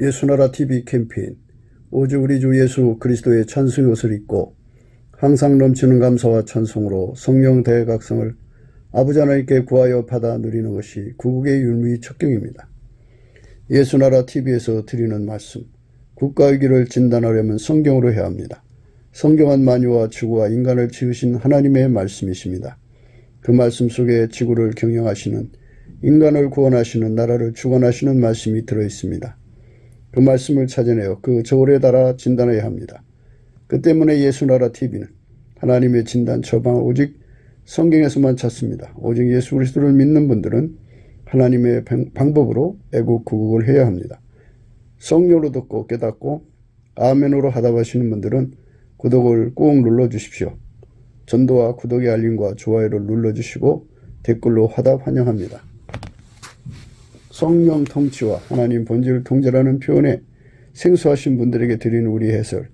예수나라 TV 캠페인 오직 우리 주 예수 그리스도의 찬송의 옷을 입고 항상 넘치는 감사와 찬송으로 성령 대각성을 아버지 하나님께 구하여 받아 누리는 것이 구국의 율무의 척경입니다. 예수나라 TV에서 드리는 말씀, 국가위기를 진단하려면 성경으로 해야 합니다. 성경은 만유와 지구와 인간을 지으신 하나님의 말씀이십니다. 그 말씀 속에 지구를 경영하시는, 인간을 구원하시는, 나라를 주관하시는 말씀이 들어있습니다. 그 말씀을 찾아내어 그 저울에 달아 진단해야 합니다. 그 때문에 예수나라 TV는 하나님의 진단 처방을 오직 성경에서만 찾습니다. 오직 예수 그리스도를 믿는 분들은 하나님의 방법으로 애국 구국을 해야 합니다. 성령으로 듣고 깨닫고 아멘으로 하답하시는 분들은 구독을 꾹 눌러주십시오. 전도와 구독의 알림과 좋아요를 눌러주시고 댓글로 화답 환영합니다. 성령 통치와 하나님 본질 통제라는 표현에 생소하신 분들에게 드리는 우리 해설,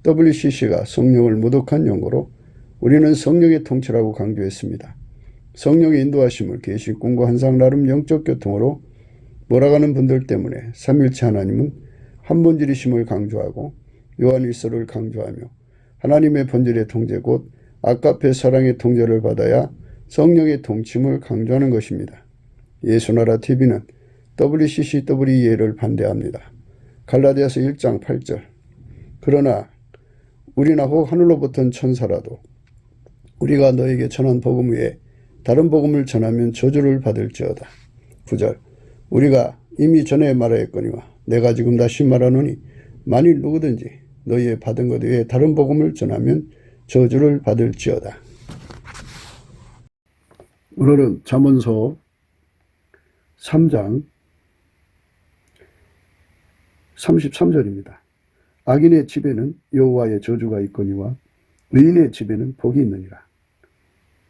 WCC가 성령을 모독한 용어로 우리는 성령의 통치라고 강조했습니다. 성령의 인도하심을 계시, 꿈과 환상, 나름 영적 교통으로 몰아가는 분들 때문에 삼일체 하나님은 한 본질이심을 강조하고 요한일서를 강조하며 하나님의 본질의 통제 곧 아가페 사랑의 통제를 받아야 성령의 통치임을 강조하는 것입니다. 예수나라 TV는 WCCWEA를 반대합니다. 갈라디아서 1장 8절 그러나 우리나 혹 하늘로부터 천사라도 우리가 너에게 전한 복음 외에 다른 복음을 전하면 저주를 받을지어다. 9절 우리가 이미 전에 말하였거니와 내가 지금 다시 말하노니 만일 누구든지 너희의 받은 것 외에 다른 복음을 전하면 저주를 받을지어다. 오늘은 잠언서 3장 33절입니다. 악인의 집에는 여호와의 저주가 있거니와 의인의 집에는 복이 있느니라.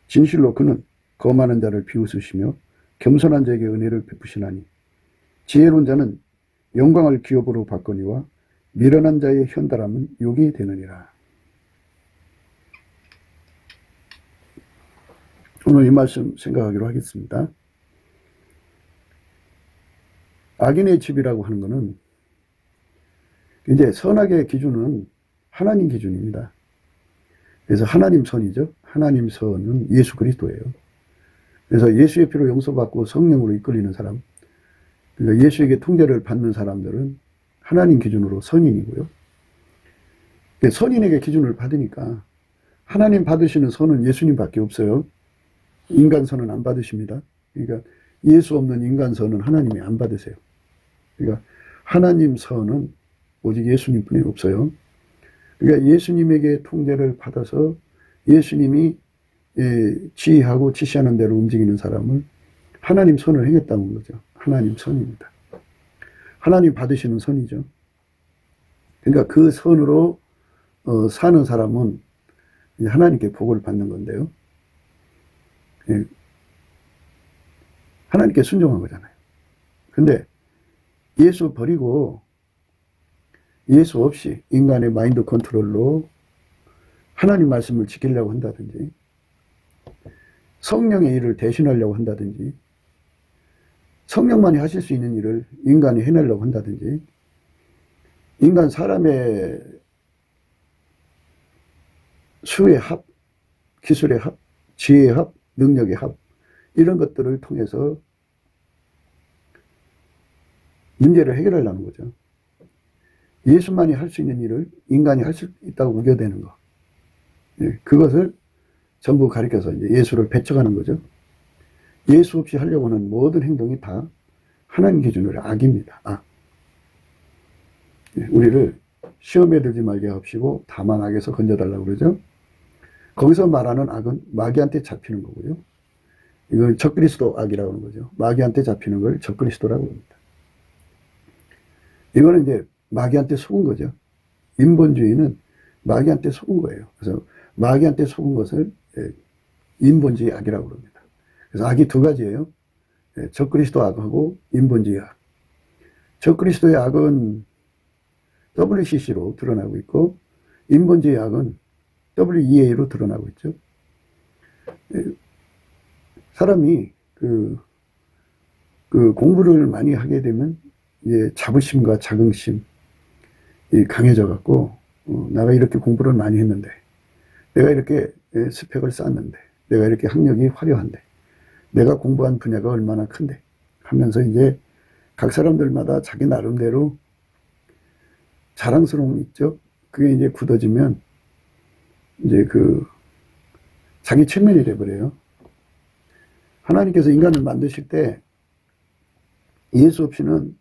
진실로 그는 거만한 자를 비웃으시며 겸손한 자에게 은혜를 베푸시나니 지혜로운 자는 영광을 기업으로 받거니와 미련한 자의 현달함은 욕이 되느니라. 오늘 이 말씀 생각하기로 하겠습니다. 악인의 집이라고 하는 것은 이제 선악의 기준은 하나님 기준입니다. 그래서 하나님 선이죠. 하나님 선은 예수 그리스도예요. 그래서 예수의 피로 용서받고 성령으로 이끌리는 사람, 그러니까 예수에게 통제를 받는 사람들은 하나님 기준으로 선인이고요. 선인에게 기준을 받으니까 하나님 받으시는 선은 예수님밖에 없어요. 인간 선은 안 받으십니다. 그러니까 예수 없는 인간 선은 하나님이 안 받으세요. 그러니까 하나님 선은 오직 예수님뿐이 없어요. 그러니까 예수님에게 통제를 받아서 예수님이 지휘하고 지시하는 대로 움직이는 사람을 하나님 선을 행했다는 거죠. 하나님 선입니다. 하나님 받으시는 선이죠. 그러니까 그 선으로 사는 사람은 하나님께 복을 받는 건데요. 하나님께 순종한 거잖아요. 근데 예수 버리고 예수 없이 인간의 마인드 컨트롤로 하나님 말씀을 지키려고 한다든지 성령의 일을 대신하려고 한다든지 성령만이 하실 수 있는 일을 인간이 해내려고 한다든지 인간 사람의 수의 합, 기술의 합, 지혜의 합, 능력의 합 이런 것들을 통해서 문제를 해결하려는 거죠. 예수만이 할 수 있는 일을 인간이 할 수 있다고 우겨대는 거. 그것을 전부 가리켜서 이제 예수를 배척하는 거죠. 예수 없이 하려고 하는 모든 행동이 다 하나님 기준으로 악입니다. 악. 우리를 시험에 들지 말게 합시고 다만 악에서 건져달라고 그러죠. 거기서 말하는 악은 마귀한테 잡히는 거고요. 이걸 적그리스도 악이라고 하는 거죠. 마귀한테 잡히는 걸 적그리스도라고 합니다. 이거는 이제 마귀한테 속은 거죠. 인본주의는 마귀한테 속은 거예요. 그래서 마귀한테 속은 것을 인본주의 악이라고 합니다. 그래서 악이 두 가지예요. 적그리스도 악하고 인본주의 악. 적그리스도의 악은 WCC로 드러나고 있고 인본주의 악은 WEA로 드러나고 있죠. 사람이 그 공부를 많이 하게 되면 이제 자부심과 자긍심이 강해져 갖고 내가 이렇게 공부를 많이 했는데, 내가 이렇게 스펙을 쌓았는데, 내가 이렇게 학력이 화려한데, 내가 공부한 분야가 얼마나 큰데 하면서 이제 각 사람들마다 자기 나름대로 자랑스러움이 있죠. 그게 이제 굳어지면 이제 자기 체면이 돼버려요. 하나님께서 인간을 만드실 때 예수 없이는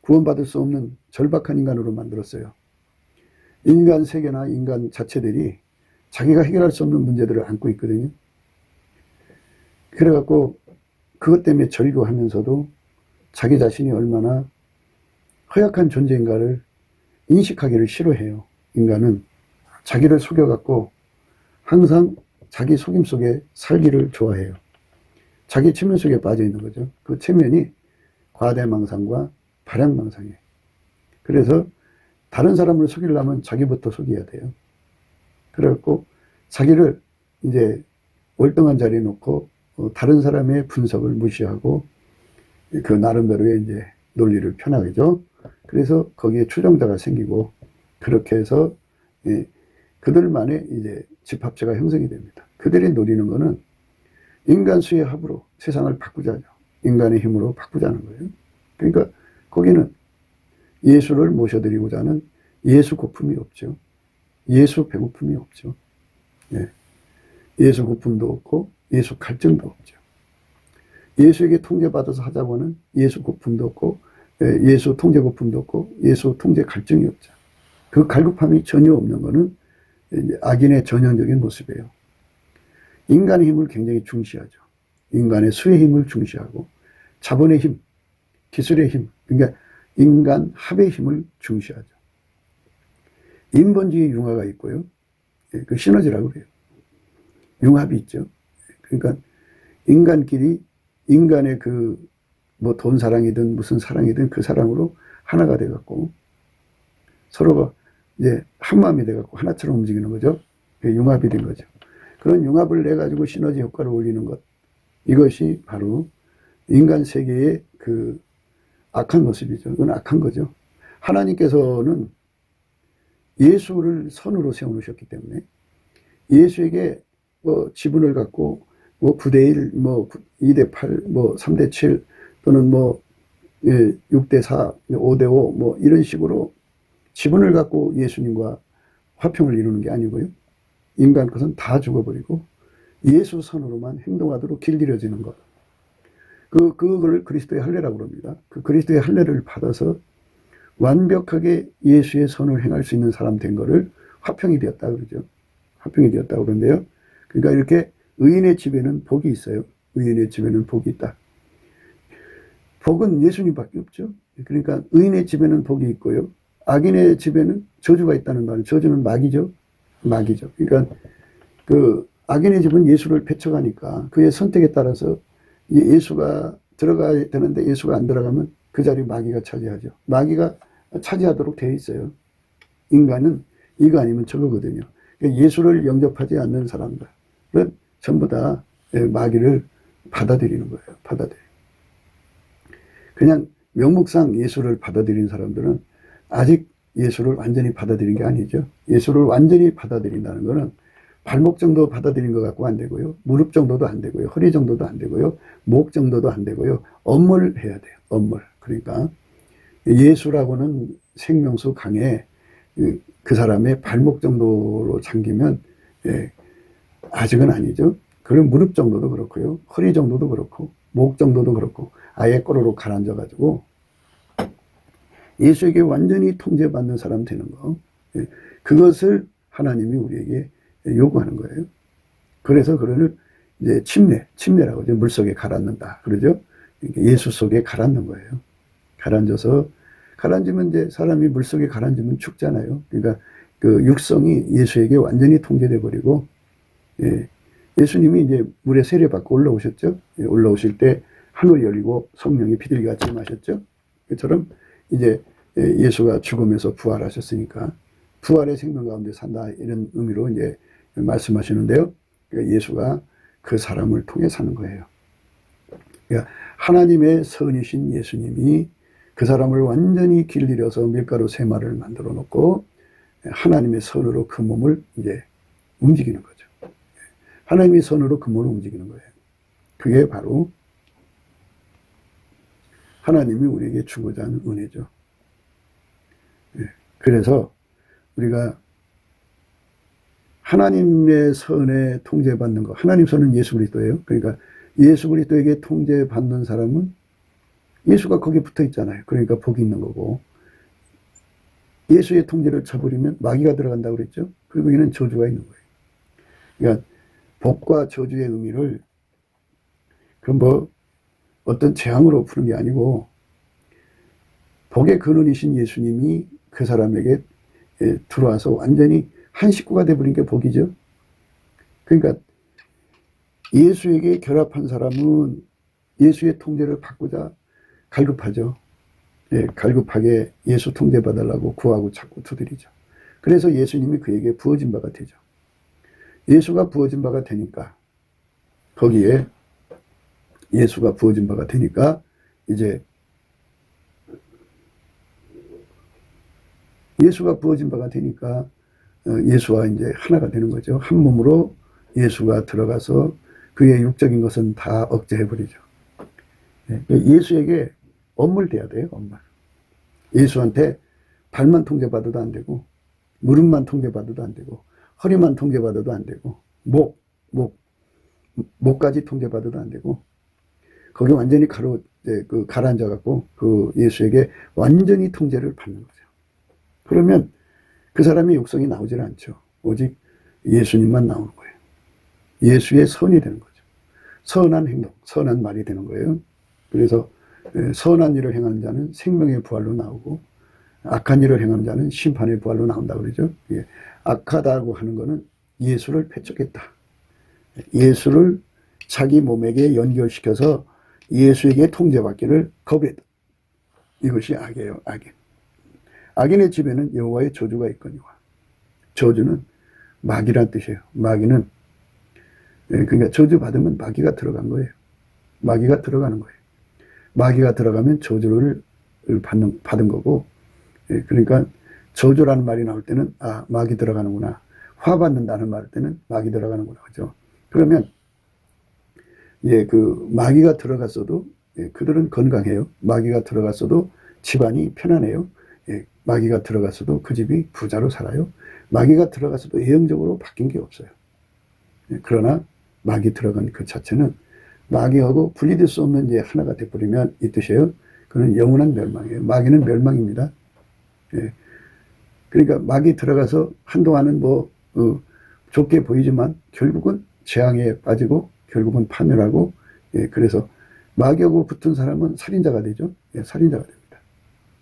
구원받을 수 없는 절박한 인간으로 만들었어요. 인간 세계나 인간 자체들이 자기가 해결할 수 없는 문제들을 안고 있거든요. 그래갖고 그것 때문에 절규하면서도 자기 자신이 얼마나 허약한 존재인가를 인식하기를 싫어해요. 인간은 자기를 속여갖고 항상 자기 속임 속에 살기를 좋아해요. 자기 체면 속에 빠져 있는 거죠. 그 체면이 과대망상과 발양망상이에요. 그래서 다른 사람을 속이려면 자기부터 속여야 돼요. 그래갖고 자기를 이제 월등한 자리에 놓고 다른 사람의 분석을 무시하고 그 나름대로의 이제 논리를 펴나가죠. 그래서 거기에 추종자가 생기고 그렇게 해서 그들만의 이제 집합체가 형성이 됩니다. 그들이 노리는 거는 인간 수의 합으로 세상을 바꾸자죠. 인간의 힘으로 바꾸자는 거예요. 그러니까 거기는 예수를 모셔드리고자 하는 예수 고품이 없죠. 예수 배고픔이 없죠. 예수 고품도 없고 예수 갈증도 없죠. 예수에게 통제받아서 하자고 하는 예수 고품도 없고 예수 통제 고품도 없고 예수 통제 갈증이 없죠. 그 갈급함이 전혀 없는 것은 악인의 전형적인 모습이에요. 인간의 힘을 굉장히 중시하죠. 인간의 수의 힘을 중시하고 자본의 힘, 기술의 힘, 그러니까 인간 합의 힘을 중시하죠. 인본주의 융화가 있고요. 그 시너지라고 그래요. 융합이 있죠. 그러니까 인간끼리 인간의 뭐 돈 사랑이든 무슨 사랑이든 그 사랑으로 하나가 돼갖고 서로가 이제 한 마음이 돼갖고 하나처럼 움직이는 거죠. 융합이 된 거죠. 그런 융합을 내 가지고 시너지 효과를 올리는 것, 이것이 바로 인간 세계의 악한 모습이죠. 그건 악한 거죠. 하나님께서는 예수를 선으로 세워놓으셨기 때문에 예수에게 뭐 지분을 갖고 뭐 9대1, 뭐 2대8, 뭐 3대7 또는 뭐 6대4, 5대5 뭐 이런 식으로 지분을 갖고 예수님과 화평을 이루는 게 아니고요. 인간 것은 다 죽어버리고 예수 선으로만 행동하도록 길들여지는 것. 그걸 그리스도의 할례라고 그럽니다. 그 그리스도의 할례를 받아서 완벽하게 예수의 선을 행할 수 있는 사람 된 거를 화평이 되었다 그러죠. 화평이 되었다고 그러는데요. 그러니까 이렇게 의인의 집에는 복이 있어요. 의인의 집에는 복이 있다. 복은 예수님밖에 없죠. 그러니까 의인의 집에는 복이 있고요. 악인의 집에는 저주가 있다는 말은, 저주는 마귀죠. 마귀죠. 그러니까 악인의 집은 예수를 배척하니까 그의 선택에 따라서 예수가 들어가야 되는데 예수가 안 들어가면 그 자리 마귀가 차지하죠. 마귀가 차지하도록 되어 있어요. 인간은 이거 아니면 저거거든요. 그러니까 예수를 영접하지 않는 사람들은 전부 다 마귀를 받아들이는 거예요. 그냥 명목상 예수를 받아들이는 사람들은 아직 예수를 완전히 받아들인 게 아니죠. 예수를 완전히 받아들인다는 것은 발목 정도 받아들인 것 같고 안 되고요. 무릎 정도도 안 되고요. 허리 정도도 안 되고요. 목 정도도 안 되고요. 엄물해야 돼요. 엄물. 그러니까 예수라고는 생명수 강에 그 사람의 발목 정도로 잠기면 아직은 아니죠. 그럼 무릎 정도도 그렇고요. 허리 정도도 그렇고 목 정도도 그렇고 아예 꼬르륵 가라앉아가지고 예수에게 완전히 통제받는 사람 되는 거. 그것을 하나님이 우리에게 요구하는 거예요. 그래서 그거를 이제 침례라고 하죠. 물 속에 가라앉는다. 그러죠. 예수 속에 가라앉는 거예요. 가라앉으면 이제 사람이 물 속에 가라앉으면 죽잖아요. 그러니까 그 육성이 예수에게 완전히 통제돼 버리고, 예수님이 이제 물에 세례받고 올라오셨죠. 올라오실 때 하늘 열리고 성령이 비둘기같이 마셨죠. 그처럼 이제 예수가 죽음에서 부활하셨으니까 부활의 생명 가운데 산다, 이런 의미로 이제 말씀하시는데요. 그러니까 예수가 그 사람을 통해 사는 거예요. 그러니까 하나님의 선이신 예수님이 그 사람을 완전히 길들여서 밀가루 세마를 만들어 놓고 하나님의 선으로 그 몸을 이제 움직이는 거죠. 하나님의 선으로 그 몸을 움직이는 거예요. 그게 바로 하나님이 우리에게 주고자 하는 은혜죠. 그래서 우리가 하나님의 선에 통제받는 것, 하나님 선은 예수 그리스도예요. 그러니까 예수 그리스도에게 통제받는 사람은 예수가 거기에 붙어 있잖아요. 그러니까 복이 있는 거고, 예수의 통제를 쳐버리면 마귀가 들어간다고 그랬죠. 그리고 이는 저주가 있는 거예요. 그러니까 복과 저주의 의미를 어떤 재앙으로 푸는 게 아니고, 복의 근원이신 예수님이 그 사람에게 들어와서 완전히 한 식구가 돼버린 게 복이죠. 그러니까 예수에게 결합한 사람은 예수의 통제를 받고자 갈급하죠. 갈급하게 예수 통제받으려고 구하고 찾고 두드리죠. 그래서 예수님이 그에게 부어진 바가 되죠. 예수가 부어진 바가 되니까, 거기에 예수가 부어진 바가 되니까 이제 예수가 부어진 바가 되니까 예수와 이제 하나가 되는 거죠. 한 몸으로 예수가 들어가서 그의 육적인 것은 다 억제해버리죠. 예수에게 엄물돼야 돼요. 엄물. 예수한테 발만 통제받아도 안 되고, 무릎만 통제받아도 안 되고, 허리만 통제받아도 안 되고, 목까지 통제받아도 안 되고, 거기 완전히 가라앉아갖고 그 예수에게 완전히 통제를 받는 거죠. 그러면 그 사람의 육성이 나오질 않죠. 오직 예수님만 나오는 거예요. 예수의 선이 되는 거죠. 선한 행동, 선한 말이 되는 거예요. 그래서 선한 일을 행하는 자는 생명의 부활로 나오고, 악한 일을 행하는 자는 심판의 부활로 나온다고 그러죠. 악하다고 하는 것은 예수를 배척했다. 예수를 자기 몸에게 연결시켜서 예수에게 통제받기를 거부했다. 이것이 악이에요. 악인. 악인의 집에는 여호와의 저주가 있거니와. 저주는 마귀란 뜻이에요. 마귀는, 그러니까 저주 받으면 마귀가 들어간 거예요. 마귀가 들어가는 거예요. 마귀가 들어가면 저주를 받은 거고, 그러니까 저주라는 말이 나올 때는 마귀 들어가는구나. 화 받는다는 말 때는 마귀 들어가는구나. 그죠? 그러면 그 마귀가 들어갔어도 그들은 건강해요. 마귀가 들어갔어도 집안이 편안해요. 마귀가 들어갔어도 그 집이 부자로 살아요. 마귀가 들어갔어도 예형적으로 바뀐 게 없어요. 그러나 마귀 들어간 그 자체는 마귀하고 분리될 수 없는 하나가 돼버리면 이 뜻이에요. 그는 영원한 멸망이에요. 마귀는 멸망입니다. 그러니까 마귀 들어가서 한동안은 좋게 보이지만 결국은 재앙에 빠지고 결국은 파멸하고, 그래서 마귀하고 붙은 사람은 살인자가 되죠. 살인자가 됩니다.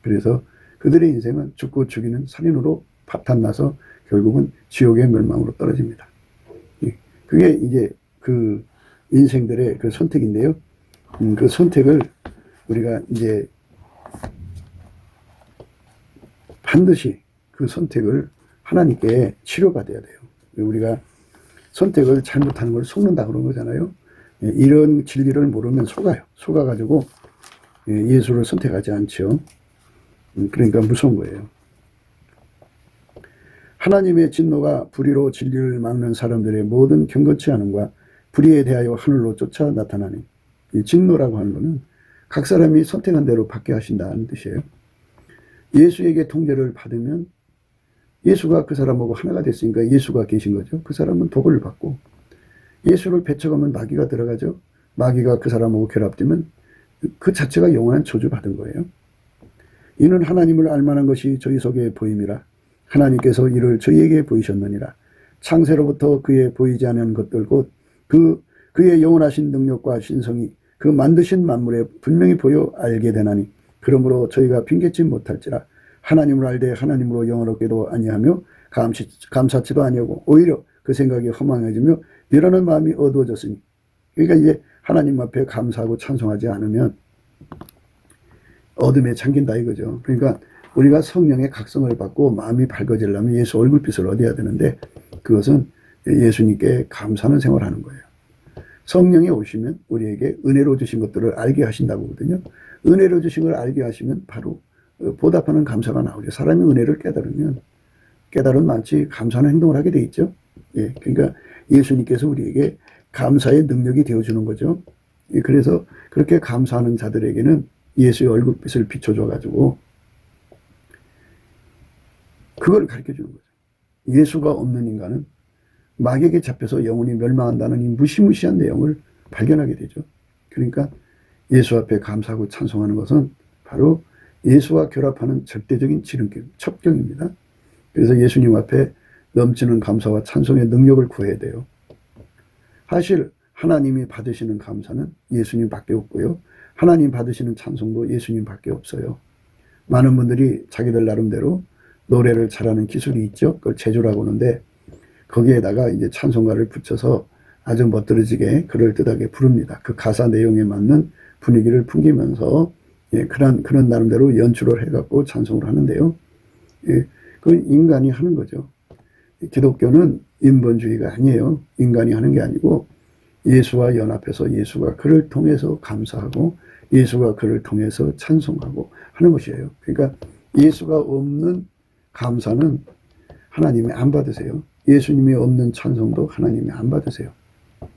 그래서 그들의 인생은 죽고 죽이는 살인으로 파탄나서 결국은 지옥의 멸망으로 떨어집니다. 그게 이제 그 인생들의 그 선택인데요. 그 선택을 우리가 이제 반드시 그 선택을 하나님께 치료받아야 돼요. 우리가 선택을 잘못하는 걸 속는다 그런 거잖아요. 이런 진리를 모르면 속아요. 속아가지고 예수를 선택하지 않죠. 그러니까 무서운 거예요. 하나님의 진노가 불의로 진리를 막는 사람들의 모든 경건치 않음과 불의에 대하여 하늘로 쫓아 나타나니, 이 진노라고 하는 것은 각 사람이 선택한 대로 받게 하신다는 뜻이에요. 예수에게 통제를 받으면 예수가 그 사람하고 하나가 됐으니까 예수가 계신 거죠. 그 사람은 복을 받고, 예수를 배척하면 마귀가 들어가죠. 마귀가 그 사람하고 결합되면 그 자체가 영원한 저주받은 거예요. 이는 하나님을 알만한 것이 저희 속에 보임이라. 하나님께서 이를 저희에게 보이셨느니라. 창세로부터 그의 보이지 않은 것들 곧 그의 영원하신 능력과 신성이 그 만드신 만물에 분명히 보여 알게 되나니, 그러므로 저희가 핑계치 못할지라. 하나님을 알되 하나님으로 영원롭게도 아니하며 감사치도 아니하고 오히려 그 생각이 허망해지며 미련한 마음이 어두워졌으니. 그러니까 이제 하나님 앞에 감사하고 찬송하지 않으면 어둠에 잠긴다 이거죠. 그러니까 우리가 성령의 각성을 받고 마음이 밝아지려면 예수 얼굴빛을 얻어야 되는데, 그것은 예수님께 감사하는 생활을 하는 거예요. 성령이 오시면 우리에게 은혜로 주신 것들을 알게 하신다고 하거든요. 은혜로 주신 걸 알게 하시면 바로 보답하는 감사가 나오죠. 사람이 은혜를 깨달으면 깨달은 많지 감사하는 행동을 하게 돼 있죠. 예, 그러니까 예수님께서 우리에게 감사의 능력이 되어주는 거죠. 예, 그래서 그렇게 감사하는 자들에게는 예수의 얼굴빛을 비춰줘가지고 그걸 가르쳐 주는 거죠. 예수가 없는 인간은 마귀에게 잡혀서 영혼이 멸망한다는 이 무시무시한 내용을 발견하게 되죠. 그러니까 예수 앞에 감사하고 찬송하는 것은 바로 예수와 결합하는 절대적인 지름길, 첩경입니다. 그래서 예수님 앞에 넘치는 감사와 찬송의 능력을 구해야 돼요. 사실 하나님이 받으시는 감사는 예수님밖에 없고요. 하나님 받으시는 찬송도 예수님밖에 없어요. 많은 분들이 자기들 나름대로 노래를 잘하는 기술이 있죠. 그걸 재주라고 하는데 거기에다가 이제 찬송가를 붙여서 아주 멋들어지게 그럴듯하게 부릅니다. 그 가사 내용에 맞는 분위기를 풍기면서 예, 그런 나름대로 연출을 해갖고 찬송을 하는데요. 예, 그건 인간이 하는 거죠. 기독교는 인본주의가 아니에요. 인간이 하는 게 아니고 예수와 연합해서 예수가 그를 통해서 감사하고 예수가 그를 통해서 찬송하고 하는 것이에요. 그러니까 예수가 없는 감사는 하나님이 안 받으세요. 예수님이 없는 찬송도 하나님이 안 받으세요.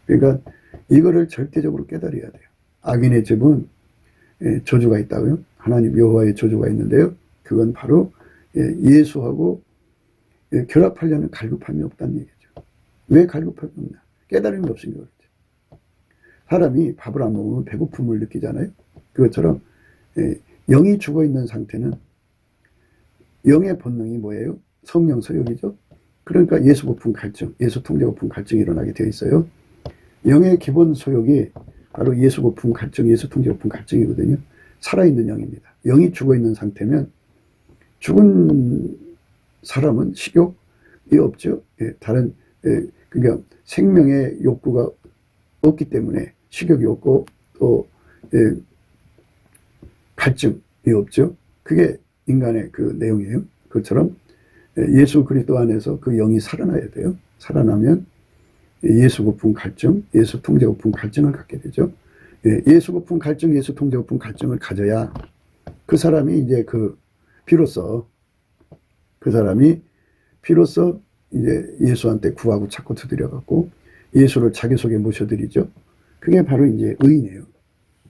그러니까 이거를 절대적으로 깨달아야 돼요. 악인의 집은 저주가 있다고요. 하나님 여호와의 저주가 있는데요. 그건 바로 예수하고 결합하려는 갈급함이 없다는 얘기죠. 왜 갈급함이 없냐? 깨달음이 없으니까 그렇죠. 사람이 밥을 안 먹으면 배고픔을 느끼잖아요. 그것처럼 영이 죽어있는 상태는 영의 본능이 뭐예요? 성령 소욕이죠. 그러니까 예수 고품 갈증, 예수 통제 고품 갈증이 일어나게 되어 있어요. 영의 기본 소욕이 바로 예수 고품 갈증, 예수 통제 고품 갈증이거든요. 살아있는 영입니다. 영이 죽어있는 상태면 죽은 사람은 식욕이 없죠. 예, 다른 그러니까 생명의 욕구가 없기 때문에 식욕이 없고 또 갈증이 없죠. 그게 인간의 그 내용이에요. 그것처럼 예수 그리스도 안에서 그 영이 살아나야 돼요. 살아나면 예수 고품 갈증, 예수 통제 고품 갈증을 갖게 되죠. 예수 고품 갈증, 예수 통제 고품 갈증을 가져야 그 사람이 이제 비로소 이제 예수한테 구하고 찾고 두드려갖고 예수를 자기 속에 모셔드리죠. 그게 바로 이제 의인이에요.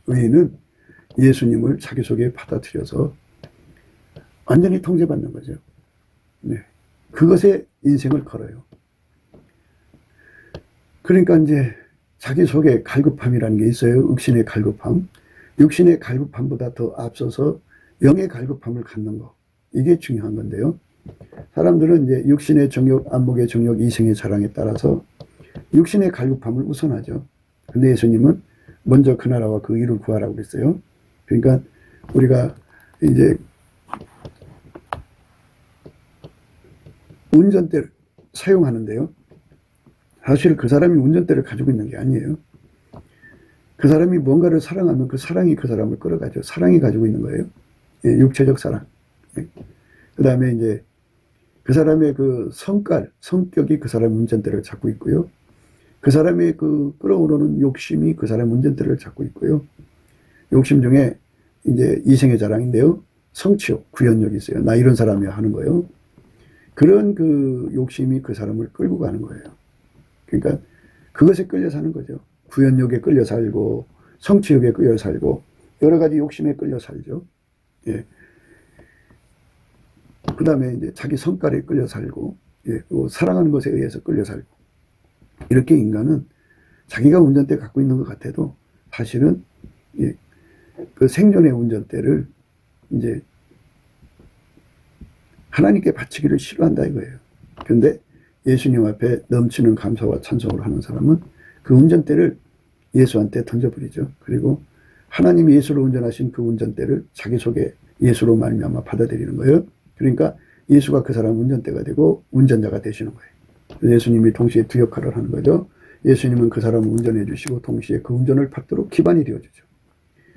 의인은 예수님을 자기 속에 받아들여서 완전히 통제받는 거죠. 네. 그것에 인생을 걸어요. 그러니까 이제 자기 속에 갈급함이라는 게 있어요. 육신의 갈급함. 육신의 갈급함보다 더 앞서서 영의 갈급함을 갖는 거. 이게 중요한 건데요. 사람들은 이제 육신의 정욕, 안목의 정욕, 이생의 자랑에 따라서 육신의 갈급함을 우선하죠. 근데 예수님은 먼저 그 나라와 그 의를 구하라고 그랬어요. 그러니까 우리가 이제 운전대를 사용하는데요. 사실 그 사람이 운전대를 가지고 있는 게 아니에요. 그 사람이 뭔가를 사랑하면 그 사랑이 그 사람을 끌어가죠. 사랑이 가지고 있는 거예요. 예, 육체적 사랑. 예. 그 다음에 이제 그 사람의 그 성격이 그 사람의 운전대를 잡고 있고요. 그 사람의 그 끌어오르는 욕심이 그 사람의 운전대를 잡고 있고요. 욕심 중에 이제 이생의 자랑인데요. 성취욕, 구현욕이 있어요. 나 이런 사람이야 하는 거예요. 그런 그 욕심이 그 사람을 끌고 가는 거예요. 그러니까 그것에 끌려 사는 거죠. 구현욕에 끌려 살고 성취욕에 끌려 살고 여러 가지 욕심에 끌려 살죠. 예. 그 다음에 이제 자기 성깔에 끌려 살고, 예, 사랑하는 것에 의해서 끌려 살고. 이렇게 인간은 자기가 운전대 갖고 있는 것 같아도 사실은, 예, 그 생존의 운전대를 이제 하나님께 바치기를 싫어한다 이거예요. 그런데 예수님 앞에 넘치는 감사와 찬송을 하는 사람은 그 운전대를 예수한테 던져버리죠. 그리고 하나님이 예수로 운전하신 그 운전대를 자기 속에 예수로 말미암아 받아들이는 거예요. 그러니까 예수가 그 사람 운전대가 되고 운전자가 되시는 거예요. 예수님이 동시에 두 역할을 하는 거죠. 예수님은 그 사람을 운전해 주시고 동시에 그 운전을 받도록 기반이 되어주죠.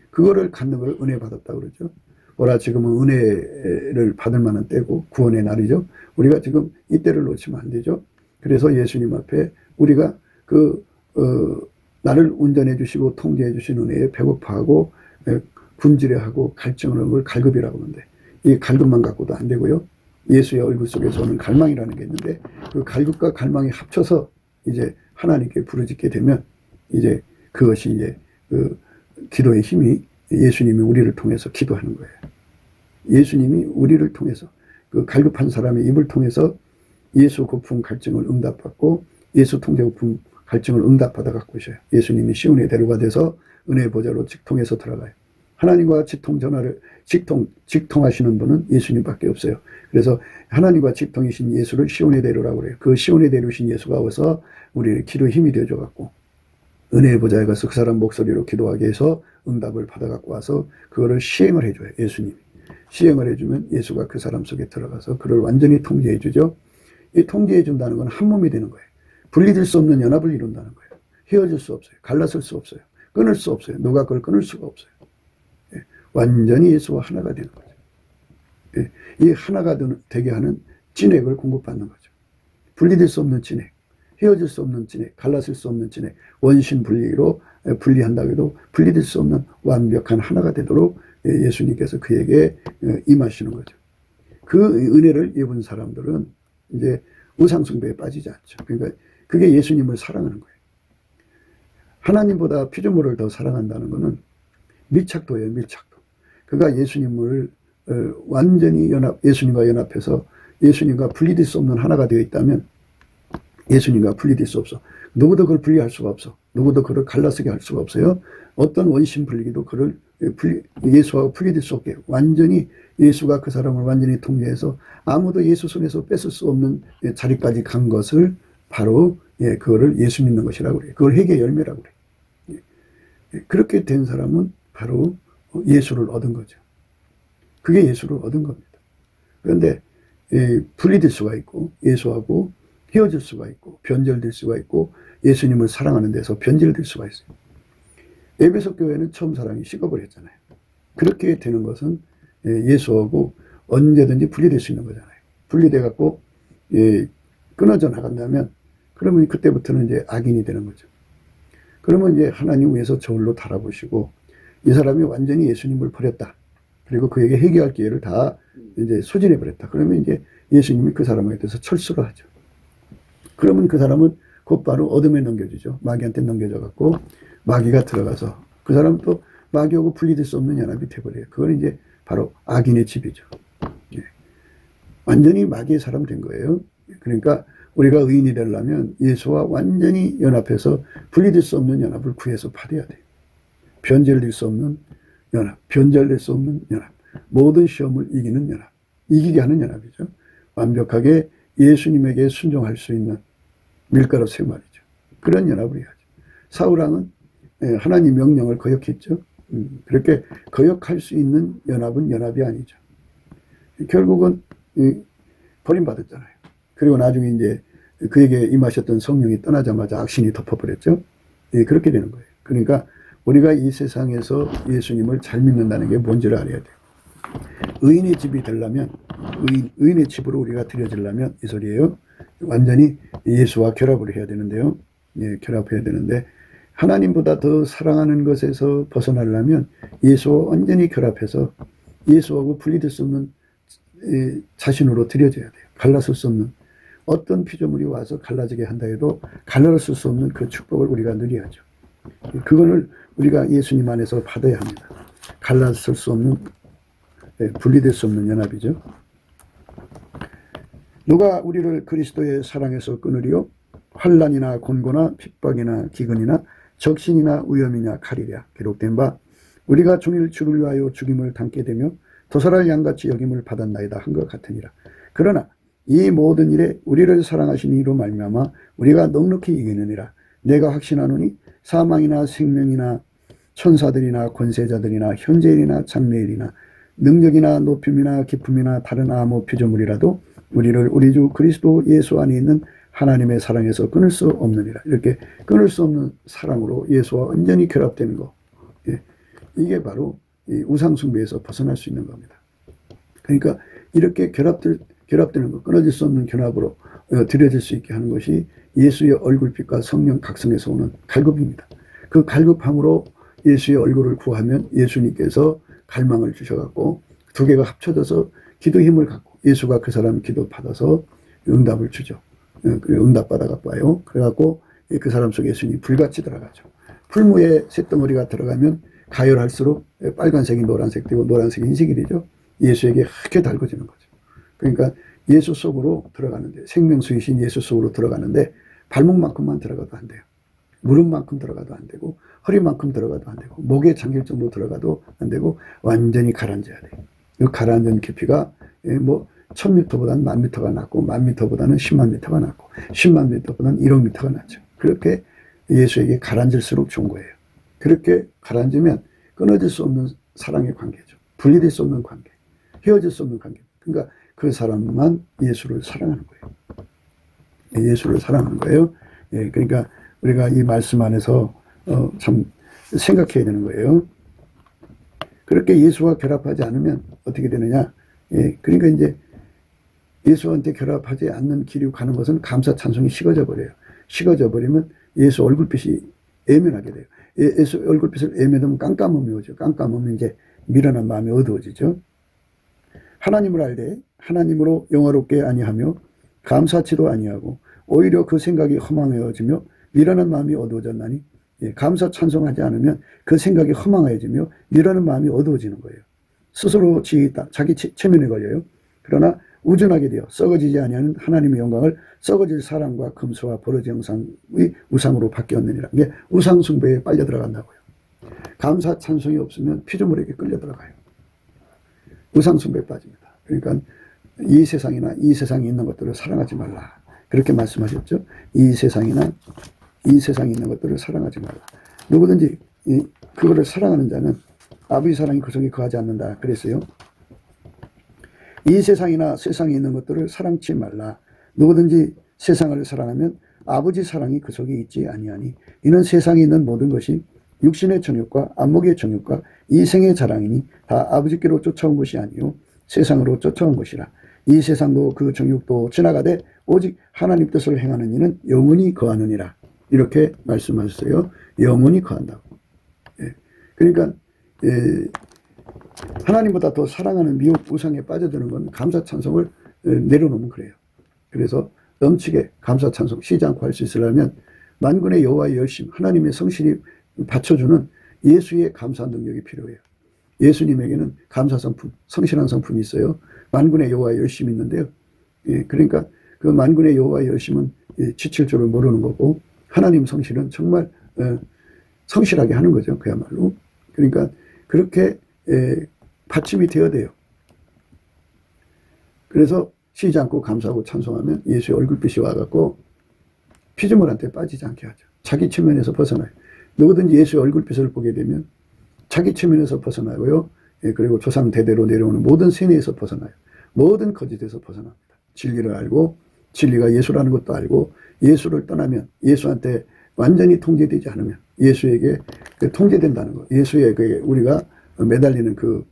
그거를 갖는 걸 은혜 받았다고 그러죠. 오라 지금은 은혜를 받을 만한 때고 구원의 날이죠. 우리가 지금 이 때를 놓치면 안 되죠. 그래서 예수님 앞에 우리가 나를 운전해 주시고 통제해 주신 은혜에 배고파하고 분지레하고 갈증하는 걸 갈급이라고 하는데, 이 갈급만 갖고도 안 되고요. 예수의 얼굴 속에서 오는 갈망이라는 게 있는데, 그 갈급과 갈망이 합쳐서 이제 하나님께 부르짖게 되면 이제 그것이 이제 그 기도의 힘이 예수님이 우리를 통해서 기도하는 거예요. 예수님이 우리를 통해서 그 갈급한 사람의 입을 통해서 예수 고품 갈증을 응답받고 예수 통제 고품 갈증을 응답받아 갖고 오셔요. 예수님이 시온의 대로가 돼서 은혜의 보좌로 직통해서 들어가요. 하나님과 직통하시는 분은 예수님밖에 없어요. 그래서 하나님과 직통이신 예수를 시온의 대로라고 그래요. 그 시온의 대로신 예수가 와서 우리의 기도 힘이 되어줘 갖고 은혜의 보좌에 가서 그 사람 목소리로 기도하게 해서 응답을 받아 갖고 와서 그거를 시행을 해줘요. 예수님이. 시행을 해주면 예수가 그 사람 속에 들어가서 그를 완전히 통제해 주죠. 이 통제해 준다는 건 한 몸이 되는 거예요. 분리될 수 없는 연합을 이룬다는 거예요. 헤어질 수 없어요. 갈라설 수 없어요. 끊을 수 없어요. 누가 그걸 끊을 수가 없어요. 예, 완전히 예수와 하나가 되는 거죠. 예, 이 하나가 되게 하는 진액을 공급받는 거죠. 분리될 수 없는 진액, 헤어질 수 없는 진액, 갈라설 수 없는 진액, 원신 분리로 분리한다고 해도 분리될 수 없는 완벽한 하나가 되도록 예수님께서 그에게 임하시는 거죠. 그 은혜를 입은 사람들은 이제 우상숭배에 빠지지 않죠. 그러니까 그게 예수님을 사랑하는 거예요. 하나님보다 피조물을 더 사랑한다는 것은 밀착도예요. 밀착도. 그가 예수님을 완전히 예수님과 연합해서 예수님과 분리될 수 없는 하나가 되어 있다면 예수님과 분리될 수 없어. 누구도 그걸 분리할 수가 없어. 누구도 그를 갈라서게 할 수가 없어요. 어떤 원신 분리기도 그를 예수와 분리될 수 없게 완전히 예수가 그 사람을 완전히 통제해서 아무도 예수 손에서 뺏을 수 없는 자리까지 간 것을 바로 그거를 예수 믿는 것이라고 그래요. 그걸 회개의 열매라고 그래요. 그렇게 된 사람은 바로 예수를 얻은 거죠. 그게 예수를 얻은 겁니다. 그런데 분리될 수가 있고 예수하고 헤어질 수가 있고 변절될 수가 있고 예수님을 사랑하는 데서 변질될 수가 있어요. 에베소 교회는 처음 사랑이 식어버렸잖아요. 그렇게 되는 것은 예수하고 언제든지 분리될 수 있는 거잖아요. 분리돼 갖고 끊어져 나간다면 그러면 그때부터는 이제 악인이 되는 거죠. 그러면 이제 하나님 위에서 저울로 달아보시고 이 사람이 완전히 예수님을 버렸다. 그리고 그에게 회개할 기회를 다 이제 소진해 버렸다. 그러면 이제 예수님이 그 사람에 대해서 철수를 하죠. 그러면 그 사람은 곧바로 어둠에 넘겨주죠. 마귀한테 넘겨져 갖고 마귀가 들어가서 그 사람은 또 마귀하고 분리될 수 없는 연합이 돼버려요. 그건 이제 바로 악인의 집이죠. 완전히 마귀의 사람 된 거예요. 그러니까 우리가 의인이 되려면 예수와 완전히 연합해서 분리될 수 없는 연합을 구해서 받아야 돼요. 변절될 수 없는 연합, 변절될 수 없는 연합, 모든 시험을 이기는 연합, 이기게 하는 연합이죠. 완벽하게 예수님에게 순종할 수 있는 밀가루 세 마리죠. 그런 연합을 해야죠. 사울왕은 하나님 명령을 거역했죠. 그렇게 거역할 수 있는 연합은 연합이 아니죠. 결국은 버림받았잖아요. 그리고 나중에 이제 그에게 임하셨던 성령이 떠나자마자 악신이 덮어버렸죠. 그렇게 되는 거예요. 그러니까 우리가 이 세상에서 예수님을 잘 믿는다는 게 뭔지를 알아야 돼요. 의인의 집이 되려면 의인의 집으로 우리가 들여지려면 이 소리예요. 완전히 예수와 결합을 해야 되는데요. 결합해야 되는데 하나님보다 더 사랑하는 것에서 벗어나려면 예수와 완전히 결합해서 예수하고 분리될 수 없는 자신으로 들여져야 돼요. 갈라설 수 없는 어떤 피조물이 와서 갈라지게 한다 해도 갈라설 수 없는 그 축복을 우리가 누려야죠. 그거를 우리가 예수님 안에서 받아야 합니다. 갈라설 수 없는 분리될 수 없는 연합이죠. 누가 우리를 그리스도의 사랑에서 끊으리요? 환난이나 곤고나 핍박이나 기근이나 적신이나 위험이냐 칼이랴. 기록된 바 우리가 종일 주를 위하여 죽임을 당게 되며 도살할 양같이 여김을 받았나이다 한 것 같으니라. 그러나 이 모든 일에 우리를 사랑하신 이로 말미암아 우리가 넉넉히 이기느니라. 내가 확신하노니 사망이나 생명이나 천사들이나 권세자들이나 현재일이나 장래일이나 능력이나 높임이나 기품이나 다른 아무 피조물이라도 우리를 우리 주 그리스도 예수 안에 있는 하나님의 사랑에서 끊을 수 없느니라. 이렇게 끊을 수 없는 사랑으로 예수와 완전히 결합되는 거. 이게 바로 이 우상숭배에서 벗어날 수 있는 겁니다. 그러니까 이렇게 결합되는 거, 끊어질 수 없는 결합으로 들여질 수 있게 하는 것이 예수의 얼굴빛과 성령 각성에서 오는 갈급입니다. 그 갈급함으로 예수의 얼굴을 구하면 예수님께서 갈망을 주셔갖고 두 개가 합쳐져서 기도 힘을 갖고 예수가 그 사람 기도 받아서 응답을 주죠. 응답 받아갖고 와요. 그래갖고 그 사람 속에 예수님이 불같이 들어가죠. 풀무에 쇳덩어리가 들어가면 가열할수록 빨간색이 노란색 되고 노란색이 흰색이 되죠. 예수에게 하게 달궈지는 거죠. 그러니까 예수 속으로 들어가는데, 생명수이신 예수 속으로 들어가는데 발목만큼만 들어가도 안 돼요. 무릎만큼 들어가도 안 되고 허리만큼 들어가도 안 되고 목에 잠길 정도 들어가도 안 되고 완전히 가라앉아야 돼요. 이 가라앉은 깊이가 뭐 1000m보다는 10,000m가 낮고 10,000m보다는 100,000m가 낮고 100,000m보다는 1억미터가 낮죠. 그렇게 예수에게 가라앉을수록 좋은 거예요. 그렇게 가라앉으면 끊어질 수 없는 사랑의 관계죠. 분리될 수 없는 관계, 헤어질 수 없는 관계. 그러니까 그 사람만 예수를 사랑하는 거예요. 예수를 사랑하는 거예요. 예, 그러니까 우리가 이 말씀 안에서 참 생각해야 되는 거예요. 그렇게 예수와 결합하지 않으면 어떻게 되느냐? 예, 그러니까 이제 예수한테 결합하지 않는 길이 가는 것은 감사 찬송이 식어져 버려요. 식어져 버리면 예수 얼굴빛이 애면하게 돼요. 예수 얼굴빛을 애면하면 깜깜함이 오죠. 깜깜하면 이제 미련한 마음이 어두워지죠. 하나님을 알되 하나님으로 영화롭게 아니하며 감사치도 아니하고 오히려 그 생각이 허망해지며 미련한 마음이 어두워졌나니, 감사 찬송하지 않으면 그 생각이 허망해지며 미련한 마음이 어두워지는 거예요. 스스로 자기 체면에 걸려요. 그러나 우준하게 되어 썩어지지 아니하는 하나님의 영광을 썩어질 사랑과 금수와 버러지 형상의 우상으로 바뀌었느니라. 이게 우상 숭배에 빨려 들어간다고요. 감사 찬송이 없으면 피조물에게 끌려 들어가요. 우상 숭배에 빠집니다. 그러니까 이 세상이나 이 세상에 있는 것들을 사랑하지 말라. 그렇게 말씀하셨죠. 이 세상이나 이 세상에 있는 것들을 사랑하지 말라. 누구든지 그거를 사랑하는 자는 아버지 사랑이 그 속에 거하지 않는다. 그랬어요. 이 세상이나 세상에 있는 것들을 사랑치 말라. 누구든지 세상을 사랑하면 아버지 사랑이 그 속에 있지 아니하니 이는 세상에 있는 모든 것이 육신의 정욕과 안목의 정욕과 이생의 자랑이니 다 아버지께로 쫓아온 것이 아니요 세상으로 쫓아온 것이라. 이 세상도 그 정욕도 지나가되 오직 하나님 뜻을 행하는 이는 영원히 거하느니라. 이렇게 말씀하셨어요. 영원히 거한다고. 예. 그러니까 하나님보다 더 사랑하는 미혹 우상에 빠져드는 건 감사 찬송을 내려놓으면 그래요. 그래서 넘치게 감사 찬송 쉬지 않고 할 수 있으려면 만군의 여호와의 열심, 하나님의 성실이 받쳐주는 예수의 감사 능력이 필요해요. 예수님에게는 감사 성품, 성실한 성품이 있어요. 만군의 여호와의 열심이 있는데요. 예, 그러니까 그 만군의 여호와의 열심은 지칠 줄을 모르는 거고 하나님 성실은 정말 성실하게 하는 거죠. 그야말로. 그러니까 그렇게 받침이 되어야 돼요. 그래서 쉬지 않고 감사하고 찬송하면 예수의 얼굴빛이 와갖고 피조물한테 빠지지 않게 하죠. 자기 체면에서 벗어나요. 누구든지 예수의 얼굴빛을 보게 되면 자기 체면에서 벗어나고요. 그리고 조상 대대로 내려오는 모든 세뇌에서 벗어나요. 모든 거짓에서 벗어납니다. 진리를 알고 진리가 예수라는 것도 알고 예수를 떠나면 예수한테 완전히 통제되지 않으면 예수에게 통제된다는 거. 예수의 우리가 매달리는 그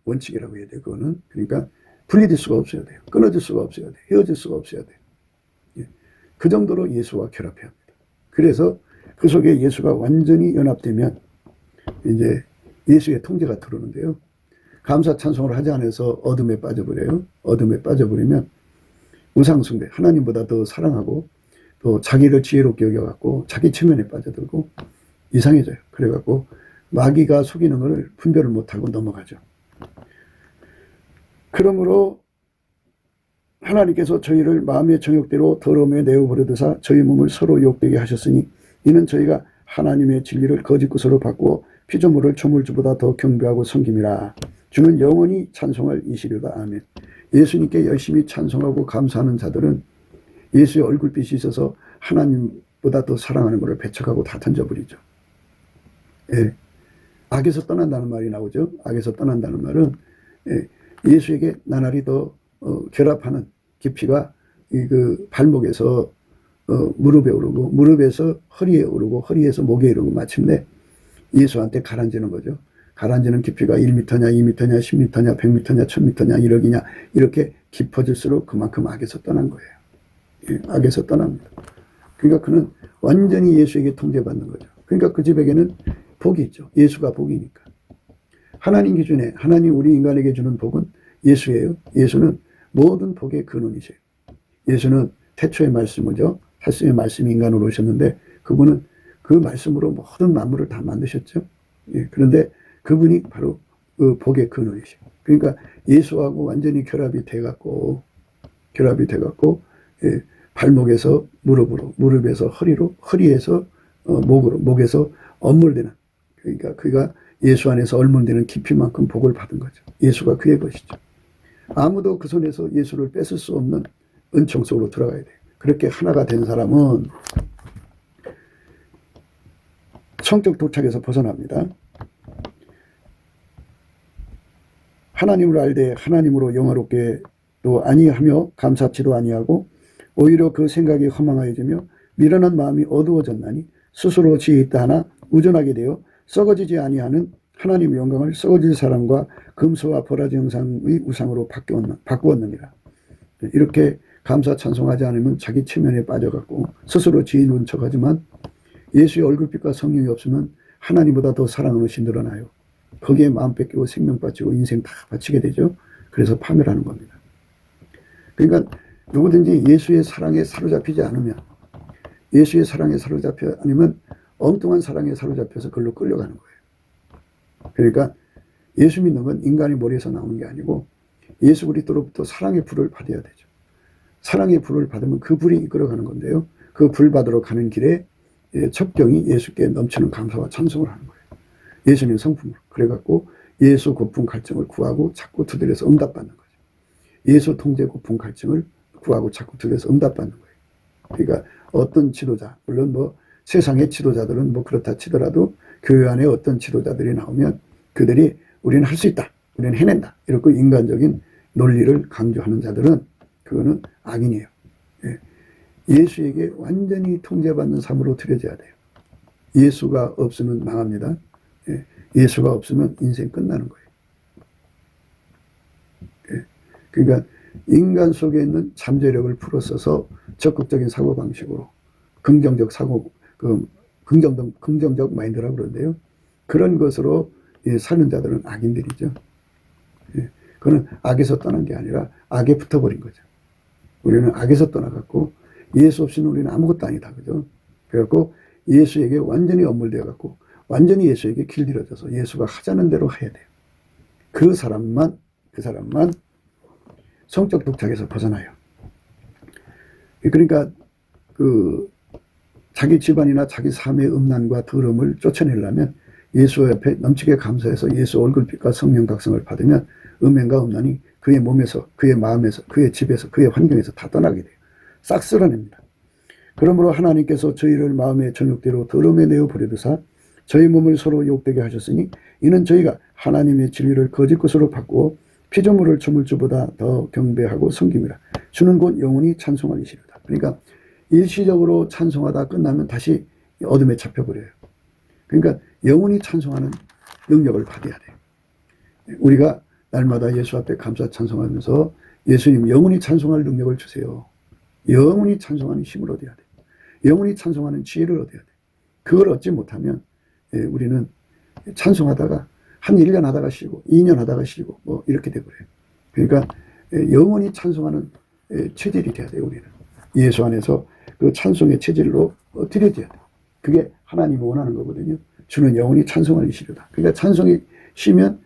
원칙이라고 해야 돼요. 그거는. 그러니까 분리될 수가 없어야 돼요. 끊어질 수가 없어야 돼요. 헤어질 수가 없어야 돼요. 예. 그 정도로 예수와 결합해야 합니다. 그래서 그 속에 예수가 완전히 연합되면 이제 예수의 통제가 들어오는데요. 감사 찬송을 하지 않아서 어둠에 빠져버려요. 어둠에 빠져버리면 우상숭배, 하나님보다 더 사랑하고 또 자기를 지혜롭게 여겨갖고 자기 체면에 빠져들고 이상해져요. 그래갖고 마귀가 속이는 것을 분별을 못하고 넘어가죠. 그러므로 하나님께서 저희를 마음의 정욕대로 더러움에 내어버려두사 저희 몸을 서로 욕되게 하셨으니 이는 저희가 하나님의 진리를 거짓 것으로 바꾸어 피조물을 조물주보다 더 경배하고 섬김이라. 주는 영원히 찬송할 이시려다. 아멘. 예수님께 열심히 찬송하고 감사하는 자들은 예수의 얼굴빛이 있어서 하나님보다 더 사랑하는 것을 배척하고 다 던져버리죠. 예. 악에서 떠난다는 말이 나오죠. 악에서 떠난다는 말은 예수에게 나날이 더 결합하는 깊이가 그 발목에서 무릎에 오르고 무릎에서 허리에 오르고 허리에서 목에 오르고 마침내 예수한테 가라앉는 거죠. 가라앉는 깊이가 1m냐 2m냐 10m냐 100m냐 1000m냐 1억이냐 이렇게 깊어질수록 그만큼 악에서 떠난 거예요. 예, 악에서 떠납니다. 그러니까 그는 완전히 예수에게 통제받는 거죠. 그러니까 그 집에게는 복이 있죠. 예수가 복이니까. 하나님 기준에 하나님 우리 인간에게 주는 복은 예수예요. 예수는 모든 복의 근원이세요. 예수는 태초의 말씀이죠. 하나님의 말씀이 인간으로 오셨는데 그분은 그 말씀으로 모든 만물을 다 만드셨죠. 예, 그런데 그분이 바로 그 복의 근원이시죠. 그러니까 예수하고 완전히 결합이 돼갖고 예, 발목에서 무릎으로, 무릎에서 허리로, 허리에서 목으로, 목에서 얼물되는, 그러니까 그가 예수 안에서 얼물되는 깊이만큼 복을 받은 거죠. 예수가 그의 것이죠. 아무도 그 손에서 예수를 뺏을 수 없는 은총 속으로 들어가야 돼요. 그렇게 하나가 된 사람은 성적 도착에서 벗어납니다. 하나님을 알되 하나님으로 영화롭게도 아니하며 감사치도 아니하고 오히려 그 생각이 허망하여지며 미련한 마음이 어두워졌나니 스스로 지혜 있다 하나 우전하게 되어 썩어지지 아니하는 하나님의 영광을 썩어질 사람과 금수와 보라지 형상의 우상으로 바꾸었느니라. 이렇게 감사 찬송하지 않으면 자기 체면에 빠져갖고 스스로 지혜 있는 척하지만 예수의 얼굴빛과 성령이 없으면 하나님보다 더 사랑하는 것이 늘어나요. 거기에 마음 뺏기고 생명 바치고 인생 다 바치게 되죠. 그래서 파멸하는 겁니다. 그러니까 누구든지 예수의 사랑에 사로잡히지 않으면, 예수의 사랑에 사로잡혀 아니면 엉뚱한 사랑에 사로잡혀서 그걸로 끌려가는 거예요. 그러니까 예수 믿는 건 인간의 머리에서 나오는 게 아니고 예수 그리스도로부터 사랑의 불을 받아야 되죠. 사랑의 불을 받으면 그 불이 이끌어가는 건데요. 그 불 받으러 가는 길에 첩경이 예수께 넘치는 감사와 찬송을 하는 거예요. 예수님 성품으로. 그래갖고 예수 고품 갈증을 구하고 자꾸 두드려서 응답받는 거죠. 예수 통제 고품 갈증을 구하고 자꾸 두드려서 응답받는 거예요. 그러니까 어떤 지도자, 물론 뭐 세상의 지도자들은 뭐 그렇다 치더라도 교회 안에 어떤 지도자들이 나오면 그들이 우리는 할 수 있다, 우리는 해낸다, 이렇게 인간적인 논리를 강조하는 자들은 그거는 악인이에요. 예. 예수에게 완전히 통제받는 삶으로 들여져야 돼요. 예수가 없으면 망합니다. 예. 예수가 없으면 인생 끝나는 거예요. 예. 그러니까 인간 속에 있는 잠재력을 풀어써서 적극적인 사고방식으로 긍정적 사고, 긍정적 마인드라고 그러는데요. 그런 것으로 사는 자들은 악인들이죠. 예. 그거는 악에서 떠난 게 아니라 악에 붙어버린 거죠. 우리는 악에서 떠나갖고 예수 없이는 우리는 아무것도 아니다. 그죠? 그래갖고 예수에게 완전히 엄물되어갖고 완전히 예수에게 길들여져서 예수가 하자는 대로 해야 돼요. 그 사람만 성적 독착에서 벗어나요. 그러니까 자기 집안이나 자기 삶의 음란과 더러움을 쫓아내려면 예수 옆에 넘치게 감사해서 예수 얼굴빛과 성령 각성을 받으면 음행과 음란이 그의 몸에서, 그의 마음에서, 그의 집에서, 그의 환경에서 다 떠나게 돼요. 싹 쓸어냅니다. 그러므로 하나님께서 저희를 마음의 정욕대로 더러움에 내어 버려두사 저희 몸을 서로 욕되게 하셨으니 이는 저희가 하나님의 진리를 거짓 것으로 바꾸어 피조물을 조물주보다 더 경배하고 섬김이라. 주는 곧 영원히 찬송하리시리다. 그러니까 일시적으로 찬송하다 끝나면 다시 어둠에 잡혀버려요. 그러니까 영원히 찬송하는 능력을 받아야 돼요. 우리가 날마다 예수 앞에 감사 찬송하면서 예수님 영원히 찬송할 능력을 주세요. 영원히 찬송하는 힘을 얻어야 돼요. 영원히 찬송하는 지혜를 얻어야 돼요. 그걸 얻지 못하면 우리는 찬송하다가 한 1년 하다가 쉬고 2년 하다가 쉬고 뭐 이렇게 돼버려요. 그러니까 영원히 찬송하는 체질이 돼야 돼요. 우리는 예수 안에서 그 찬송의 체질로 들여져야 돼요. 그게 하나님이 원하는 거거든요. 주는 영원히 찬송을 이시려다. 그러니까 찬송이 쉬면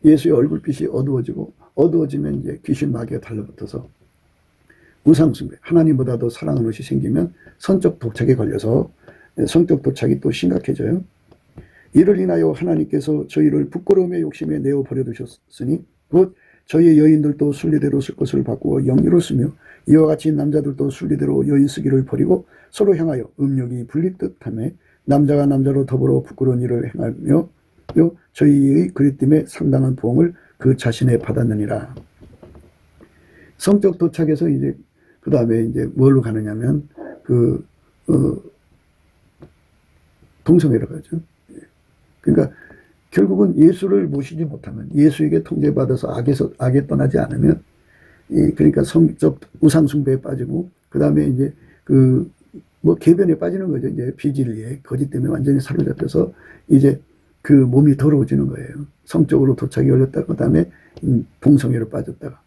예수의 얼굴빛이 어두워지면 이제 귀신 마귀가 달라붙어서 우상숭배, 하나님보다도 사랑하는 것이 생기면 성적 도착에 걸려서 성적 도착이 또 심각해져요. 이를 인하여 하나님께서 저희를 부끄러움의 욕심에 내어 버려두셨으니 곧 저희의 여인들도 순리대로 쓸 것을 바꾸어 영리로 쓰며 이와 같이 남자들도 순리대로 여인 쓰기를 버리고 서로 향하여 음욕이 불릴 듯하며 남자가 남자로 더불어 부끄러운 일을 행하며 저희의 그리스도의 상당한 보응을 그 자신에 받았느니라. 성적 도착에서 이제 그 다음에 이제 뭘로 가느냐면 동성애로 가죠. 그러니까 결국은 예수를 모시지 못하면 예수에게 통제받아서 악에 떠나지 않으면 그러니까 성적 우상숭배에 빠지고 그 다음에 이제 뭐 개변에 빠지는 거죠. 이제 비진리에 거짓 때문에 완전히 사로잡혀서 이제 그 몸이 더러워지는 거예요. 성적으로 도착이 열렸다가 그다음에 동성애로 빠졌다가.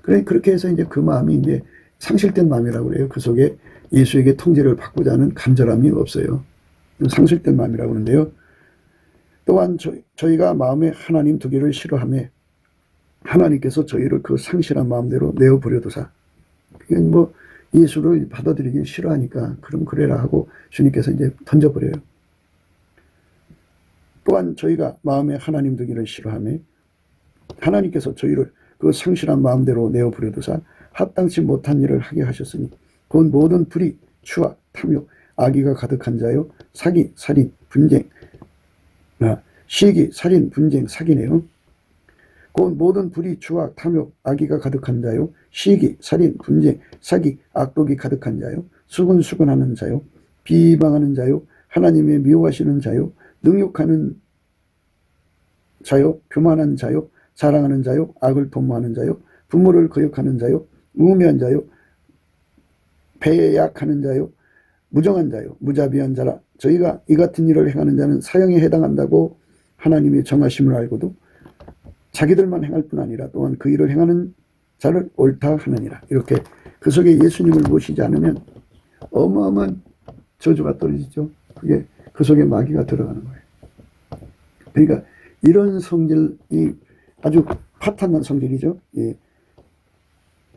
그래 그렇게 해서 이제 그 마음이 이제 상실된 마음이라고 그래요. 그 속에 예수에게 통제를 받고자 하는 간절함이 없어요. 상실된 마음이라고 하는데요. 또한 저희가 마음에 하나님 두기를 싫어하며 하나님께서 저희를 그 상실한 마음대로 내어버려두사. 그냥 뭐 예수를 받아들이기 싫어하니까 그럼 그래라 하고 주님께서 이제 던져버려요. 또한 저희가 마음에 하나님 두기를 싫어하며 하나님께서 저희를 그 상실한 마음대로 내어버려두사 합당치 못한 일을 하게 하셨으니 곧 모든 불의, 추악, 탐욕, 악의가 가득한 자요 사기, 살인, 분쟁, 시기, 살인, 분쟁, 사기네요. 곧 모든 불의, 추악, 탐욕, 악의가 가득한 자요 시기, 살인, 분쟁, 사기, 악독이 가득한 자요 수근수근하는 자요 비방하는 자요 하나님의 미워하시는 자요 능욕하는 자요 교만한 자요 자랑하는 자요 악을 도모하는 자요 부모를 거역하는 자요 우매한 자요 배약하는 자요 무정한 자요 무자비한 자라. 저희가 이 같은 일을 행하는 자는 사형에 해당한다고 하나님이 정하심을 알고도 자기들만 행할 뿐 아니라 또한 그 일을 행하는 자를 옳다 하느니라. 이렇게 그 속에 예수님을 모시지 않으면 어마어마한 저주가 떨어지죠. 그게 그 속에 마귀가 들어가는 거예요. 그러니까 이런 성질이 아주 파탄난 성질이죠. 예.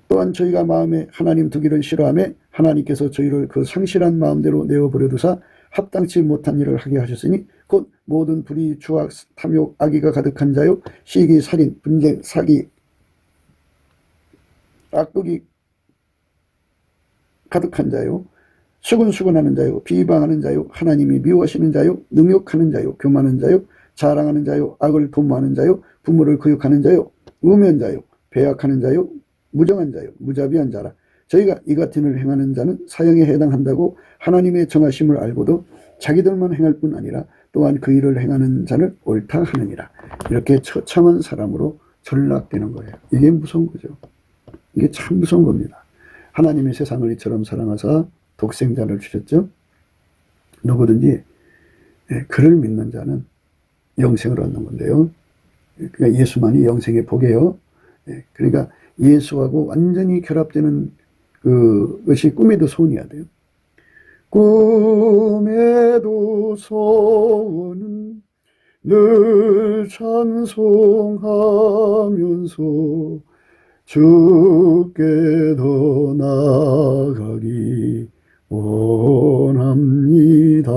또한 저희가 마음에 하나님 두기를 싫어하며 하나님께서 저희를 그 상실한 마음대로 내어버려두사 합당치 못한 일을 하게 하셨으니 곧 모든 불의, 추악, 탐욕, 악의가 가득한 자요 시기, 살인, 분쟁, 사기, 악독이 가득한 자요 수근수근하는 자요 비방하는 자요 하나님이 미워하시는 자요 능욕하는 자요 교만한 자요 자랑하는 자요 악을 도모하는 자요 부모를 거역하는 자요 우매한 자요 배약하는 자요 무정한 자요 무자비한 자라. 저희가 이 같은 일을 행하는 자는 사형에 해당한다고 하나님의 정하심을 알고도 자기들만 행할 뿐 아니라 또한 그 일을 행하는 자를 옳다 하느니라. 이렇게 처참한 사람으로 전락되는 거예요. 이게 무서운 거죠. 이게 참 무서운 겁니다. 하나님이 세상을 이처럼 사랑하사 독생자를 주셨죠. 누구든지 그를 믿는 자는 영생을 얻는 건데요. 그러니까 예수만이 영생의 복이에요. 그러니까 예수하고 완전히 결합되는 그것이 꿈에도 소원이어야 돼요. 꿈에도 소원은 늘 찬송하면서 주께 더 나아가기 원합니다.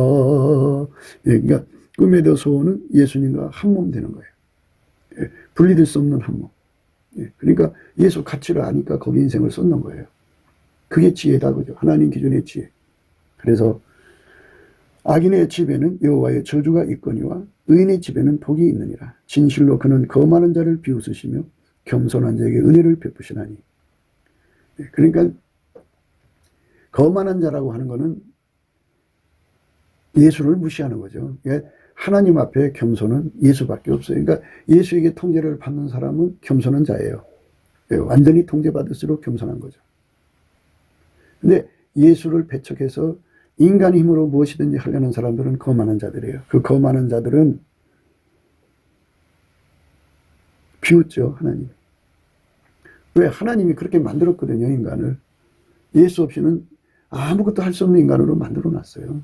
그러니까 꿈에도 소원은 예수님과 한 몸 되는 거예요. 분리될 수 없는 한 몸. 그러니까 예수 가치를 아니까 거기 인생을 쏟는 거예요. 그게 지혜다, 그죠? 하나님 기준의 지혜. 그래서 악인의 집에는 여호와의 저주가 있거니와 의인의 집에는 복이 있느니라. 진실로 그는 거만한 자를 비웃으시며 겸손한 자에게 은혜를 베푸시나니. 그러니까 거만한 자라고 하는 것은 예수를 무시하는 거죠. 하나님 앞에 겸손은 예수밖에 없어요. 그러니까 예수에게 통제를 받는 사람은 겸손한 자예요. 완전히 통제받을수록 겸손한 거죠. 근데 예수를 배척해서 인간의 힘으로 무엇이든지 하려는 사람들은 거만한 자들이에요. 그 거만한 자들은 비웃죠, 하나님. 왜? 하나님이 그렇게 만들었거든요, 인간을. 예수 없이는 아무것도 할 수 없는 인간으로 만들어 놨어요.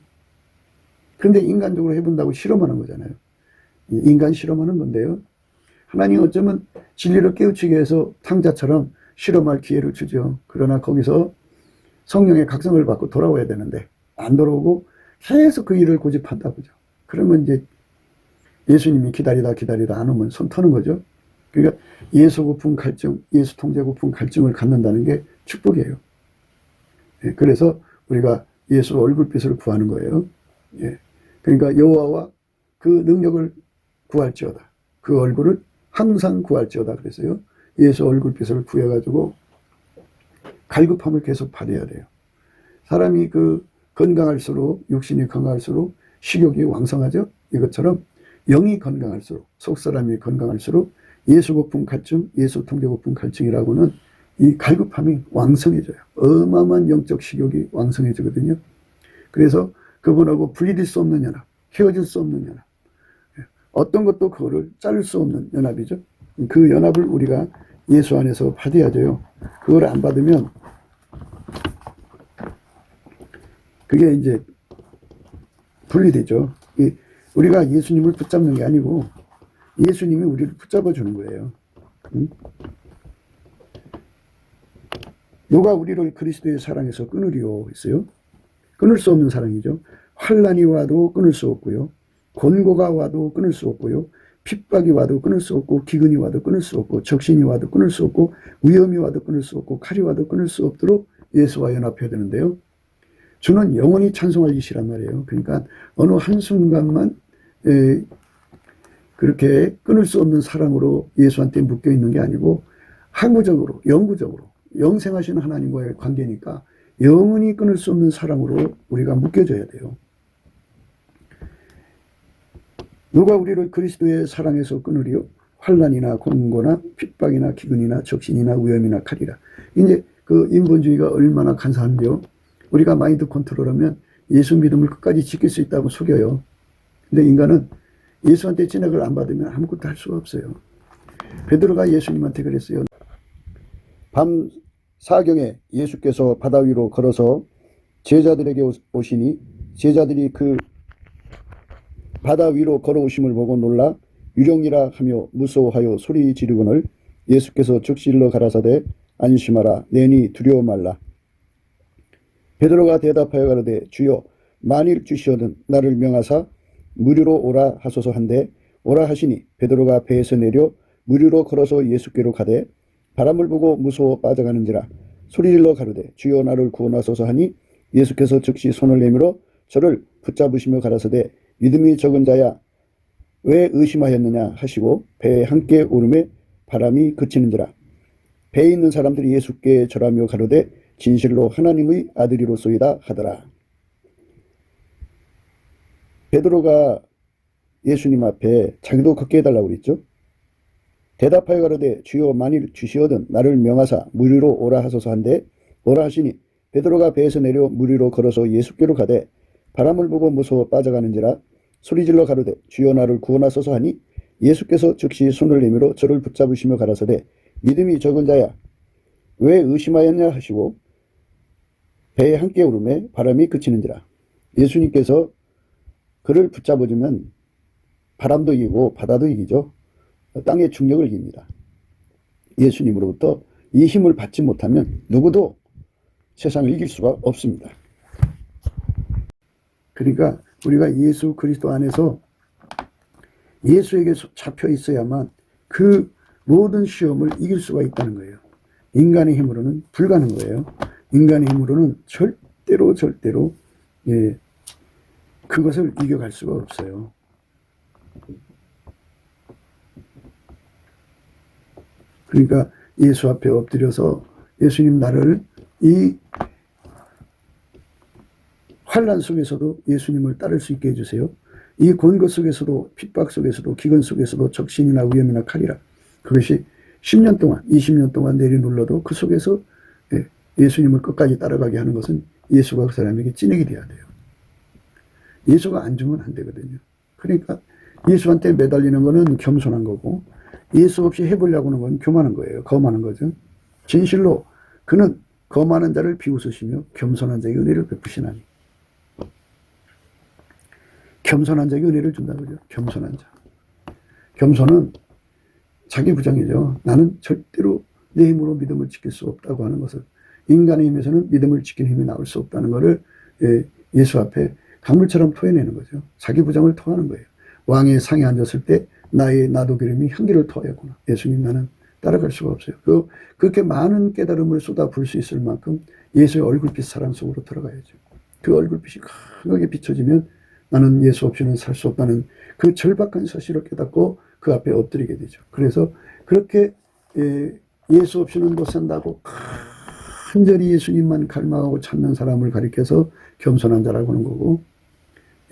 그런데 인간적으로 해본다고 실험하는 거잖아요. 인간 실험하는 건데요. 하나님 어쩌면 진리를 깨우치기 위해서 탕자처럼 실험할 기회를 주죠. 그러나 거기서 성령의 각성을 받고 돌아와야 되는데 안 돌아오고 계속 그 일을 고집한다, 그죠? 그러면 이제 예수님이 기다리다 안 오면 손 터는 거죠. 그러니까 예수 고품 갈증, 예수 통제 고품 갈증을 갖는다는 게 축복이에요. 그래서 우리가 예수 얼굴빛을 구하는 거예요. 그러니까 여호와와 그 능력을 구할지어다. 그 얼굴을 항상 구할지어다 그랬어요. 예수 얼굴빛을 구해가지고 갈급함을 계속 받아야 돼요. 사람이 건강할수록, 육신이 건강할수록 식욕이 왕성하죠. 이것처럼 영이 건강할수록, 속사람이 건강할수록 예수 고품 갈증, 예수 통제 고품 갈증이라고는 이 갈급함이 왕성해져요. 어마어마한 영적 식욕이 왕성해지거든요. 그래서 그분하고 분리될 수 없는 연합, 헤어질 수 없는 연합. 어떤 것도 그거를 자를 수 없는 연합이죠. 그 연합을 우리가 예수 안에서 받아야죠. 그걸 안 받으면 그게 이제 분리되죠. 우리가 예수님을 붙잡는 게 아니고 예수님이 우리를 붙잡아 주는 거예요. 누가 우리를 그리스도의 사랑에서 끊으리요 했어요? 끊을 수 없는 사랑이죠. 환난이 와도 끊을 수 없고요. 곤고가 와도 끊을 수 없고요. 핍박이 와도 끊을 수 없고, 기근이 와도 끊을 수 없고, 적신이 와도 끊을 수 없고, 위험이 와도 끊을 수 없고, 칼이 와도 끊을 수 없도록 예수와 연합해야 되는데요. 주는 영원히 찬송할 이시란 말이에요. 그러니까 어느 한순간만 그렇게 끊을 수 없는 사랑으로 예수한테 묶여 있는 게 아니고 항구적으로, 영구적으로 영생하시는 하나님과의 관계니까 영원히 끊을 수 없는 사랑으로 우리가 묶여져야 돼요. 누가 우리를 그리스도의 사랑에서 끊으리요? 환난이나 곤고나 핍박이나 기근이나 적신이나 위험이나 칼이라. 이제 그 인본주의가 얼마나 간사한데요. 우리가 마인드 컨트롤하면 예수 믿음을 끝까지 지킬 수 있다고 속여요. 근데 인간은 예수한테 진액을 안 받으면 아무것도 할 수가 없어요. 베드로가 예수님한테 그랬어요. 밤 사경에 예수께서 바다 위로 걸어서 제자들에게 오시니 제자들이 그 바다 위로 걸어오심을 보고 놀라 유령이라 하며 무서워하여 소리 지르거늘 예수께서 즉시 일러 가라사대 안심하라 내니 두려워 말라. 베드로가 대답하여 가로되 주여 만일 주시어든 나를 명하사 무리로 오라 하소서 한데 오라 하시니 베드로가 배에서 내려 무리로 걸어서 예수께로 가되 바람을 보고 무서워 빠져가는지라 소리질러 가로되 주여 나를 구원하소서 하니 예수께서 즉시 손을 내밀어 저를 붙잡으시며 가라사대 믿음이 적은 자야 왜 의심하였느냐 하시고 배에 함께 오름에 바람이 그치는지라. 배에 있는 사람들이 예수께 절하며 가로되 진실로 하나님의 아들이로소이다 하더라. 베드로가 예수님 앞에 자기도 걷게 해달라고 그랬죠. 대답하여 가로되 주여 만일 주시어든 나를 명하사 무리로 오라 하소서 한데 오라 하시니 베드로가 배에서 내려 무리로 걸어서 예수께로 가되 바람을 보고 무서워 빠져가는지라 소리질러 가로되 주여 나를 구원하소서 하니 예수께서 즉시 손을 내밀어 저를 붙잡으시며 가라사대 믿음이 적은 자야 왜 의심하였냐 하시고 배에 함께 오름에 바람이 그치는지라. 예수님께서 그를 붙잡아주면 바람도 이기고 바다도 이기죠. 땅의 중력을 이깁니다. 예수님으로부터 이 힘을 받지 못하면 누구도 세상을 이길 수가 없습니다. 그러니까 우리가 예수 그리스도 안에서 예수에게 잡혀 있어야만 그 모든 시험을 이길 수가 있다는 거예요. 인간의 힘으로는 불가능한 거예요. 인간의 힘으로는 절대로 그것을 이겨갈 수가 없어요. 그러니까 예수 앞에 엎드려서 예수님 나를 이 환난 속에서도 예수님을 따를 수 있게 해주세요. 이 곤고 속에서도 핍박 속에서도 기근 속에서도 적신이나 위험이나 칼이라. 그것이 10년 동안 20년 동안 내리눌러도 그 속에서 예수님을 끝까지 따라가게 하는 것은 예수가 그 사람에게 찐액이 돼야 돼요. 예수가 안 주면 안 되거든요. 그러니까 예수한테 매달리는 거는 겸손한 거고 예수 없이 해보려고 하는 건 교만한 거예요. 거만한 거죠. 진실로 그는 거만한 자를 비웃으시며 겸손한 자에게 은혜를 베푸시나니. 겸손한 자에게 은혜를 준다는 거죠. 겸손한 자. 겸손은 자기 부정이죠. 나는 절대로 내 힘으로 믿음을 지킬 수 없다고 하는 것을 인간의 힘에서는 믿음을 지키는 힘이 나올 수 없다는 것을 예수 앞에 강물처럼 토해내는 거죠. 자기 부정을 토하는 거예요. 왕의 상에 앉았을 때 나의 나도 기름이 향기를 토하였구나. 예수님 나는 따라갈 수가 없어요. 그렇게 많은 깨달음을 쏟아 부을 수 있을 만큼 예수의 얼굴빛 사랑 속으로 들어가야죠. 그 얼굴빛이 강하게 비춰지면 나는 예수 없이는 살 수 없다는 그 절박한 사실을 깨닫고 그 앞에 엎드리게 되죠. 그래서 그렇게 예수 없이는 못 산다고 간절히 예수님만 갈망하고 찾는 사람을 가리켜서 겸손한 자라고 하는 거고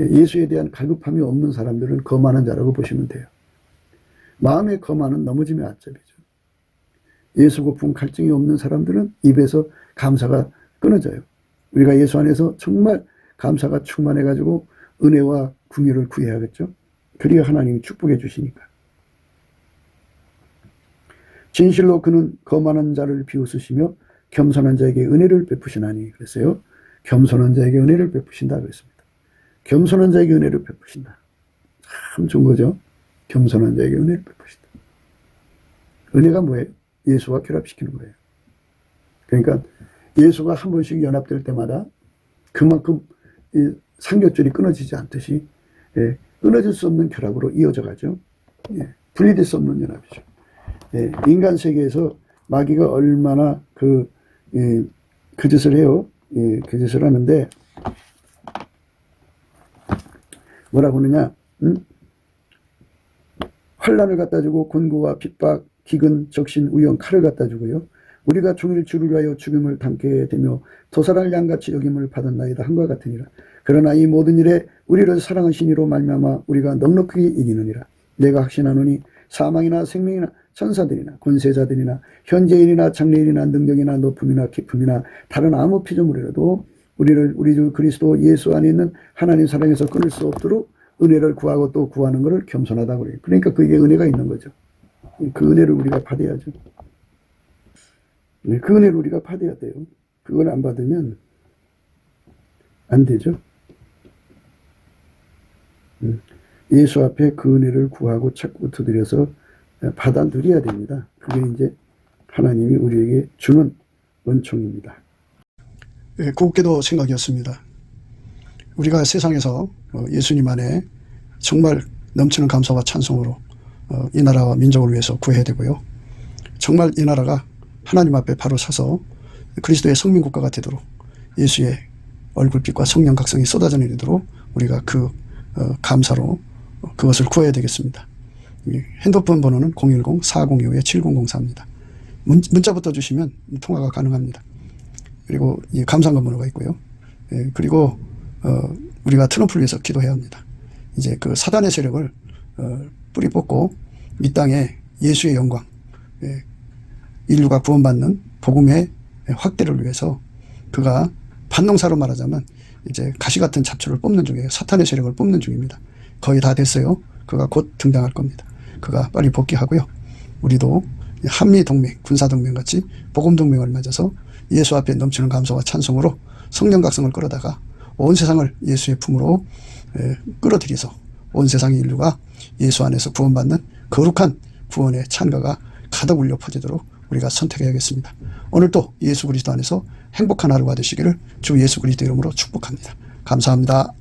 예수에 대한 갈급함이 없는 사람들은 거만한 자라고 보시면 돼요. 마음의 거만은 넘어지면 앞잡이죠. 예수 고품 갈증이 없는 사람들은 입에서 감사가 끊어져요. 우리가 예수 안에서 정말 감사가 충만해가지고 은혜와 궁유를 구해야겠죠. 그리야 하나님이 축복해 주시니까. 진실로 그는 거만한 자를 비웃으시며 겸손한 자에게 은혜를 베푸시나니 그랬어요. 겸손한 자에게 은혜를 베푸신다 그랬습니다. 겸손한 자에게 은혜를 베푸신다. 참 좋은 거죠. 겸손한 자에게 은혜를 베푸신다. 은혜가 뭐예요? 예수와 결합시키는 거예요. 그러니까 예수가 한 번씩 연합될 때마다 그만큼 상교줄이 끊어지지 않듯이 끊어질 수 없는 결합으로 이어져 가죠. 분리될 수 없는 연합이죠. 인간 세계에서 마귀가 얼마나 그 짓을 해요. 그 짓을 하는데 뭐라고 하느냐? 환난을 갖다 주고 곤고와 핍박, 기근, 적신, 우영, 칼을 갖다 주고요. 우리가 종일 주를 위하여 죽임을 당케 되며 도살할 양같이 여김을 받았나이다 한과 같으니라. 그러나 이 모든 일에 우리를 사랑하신 이로 말미암아 우리가 넉넉하게 이기느니라. 내가 확신하노니 사망이나 생명이나 천사들이나 권세자들이나 현재일이나 장래일이나 능력이나 높음이나 깊음이나 다른 아무 피조물이라도 우리를 우리 주 그리스도 예수 안에 있는 하나님 사랑에서 끊을 수 없도록 은혜를 구하고 또 구하는 것을 겸손하다고 그래요. 그러니까 그게 은혜가 있는 거죠. 그 은혜를 우리가 받아야죠. 그 은혜를 우리가 받아야 돼요. 그걸 안 받으면 안 되죠. 예수 앞에 그 은혜를 구하고 찾고 두드려서 받아 누려야 됩니다. 그게 이제 하나님이 우리에게 주는 은총입니다. 곱게도 생각이었습니다. 우리가 세상에서 예수님 안에 정말 넘치는 감사와 찬송으로 이 나라와 민족을 위해서 구해야 되고요. 정말 이 나라가 하나님 앞에 바로 서서 그리스도의 성민국가가 되도록 예수의 얼굴빛과 성령 각성이 쏟아져 내리도록 우리가 그 감사로 그것을 구해야 되겠습니다. 핸드폰 번호는 010-4025-7004입니다. 문자부터 주시면 통화가 가능합니다. 그리고 이 감사한 번호가 있고요. 그리고 우리가 트럼프를 위해서 기도해야 합니다. 이제 그 사단의 세력을 뿌리 뽑고 이 땅에 예수의 영광, 인류가 구원받는 복음의 확대를 위해서 그가 반농사로 말하자면 이제 가시 같은 잡초를 뽑는 중이에요. 사탄의 세력을 뽑는 중입니다. 거의 다 됐어요. 그가 곧 등장할 겁니다. 그가 빨리 복귀하고요. 우리도 한미동맹, 군사동맹 같이 복음동맹을 맺어서 예수 앞에 넘치는 감사와 찬송으로 성령 각성을 끌어다가 온 세상을 예수의 품으로 끌어들여서 온 세상의 인류가 예수 안에서 구원받는 거룩한 구원의 찬가가 가득 울려 퍼지도록 우리가 선택해야겠습니다. 오늘도 예수 그리스도 안에서 행복한 하루가 되시기를 주 예수 그리스도 이름으로 축복합니다. 감사합니다.